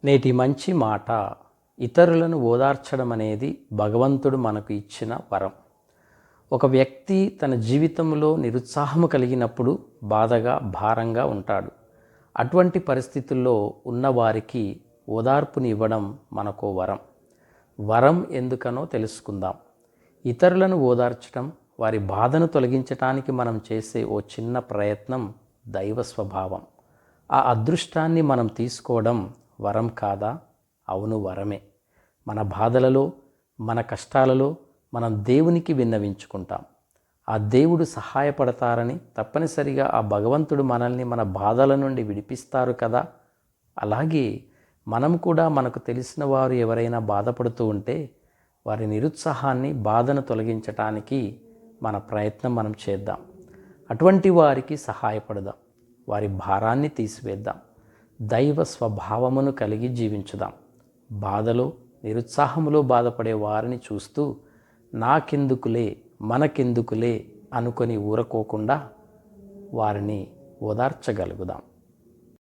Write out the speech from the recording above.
నేటి మంచి మాట, ఇతరులను ఓదార్చడం అనేది భగవంతుడు మనకు ఇచ్చిన వరం. ఒక వ్యక్తి తన జీవితంలో నిరుత్సాహము కలిగినప్పుడు బాధగా, భారంగా ఉంటాడు. అటువంటి పరిస్థితుల్లో ఉన్నవారికి ఓదార్పుని ఇవ్వడం మనకో వరం. వరం ఎందుకనో తెలుసుకుందాం. ఇతరులను ఓదార్చడం, వారి బాధను తొలగించటానికి మనం చేసే ఓ చిన్న ప్రయత్నం దైవ స్వభావం. ఆ అదృష్టాన్ని మనం తీసుకోవడం వరం కాదా? అవును, వరమే. మన బాధలలో, మన కష్టాలలో మనం దేవునికి విన్నవించుకుంటాం. ఆ దేవుడు సహాయపడతారని, తప్పనిసరిగా ఆ భగవంతుడు మనల్ని మన బాధల నుండి విడిపిస్తారు కదా. అలాగే మనం కూడా మనకు తెలిసిన వారు ఎవరైనా బాధపడుతూ ఉంటే వారి నిరుత్సాహాన్ని, బాధను తొలగించటానికి మన ప్రయత్నం మనం చేద్దాం. అటువంటి వారికి సహాయపడదాం, వారి భారాన్ని తీసివేద్దాం. దైవ స్వభావమును కలిగి జీవించుదాం. బాధలో, నిరుత్సాహములో బాధపడే వారిని చూస్తూ నాకెందుకులే, మనకెందుకులే అనుకొని ఊరకోకుండా వారిని ఓదార్చగలుగుదాం.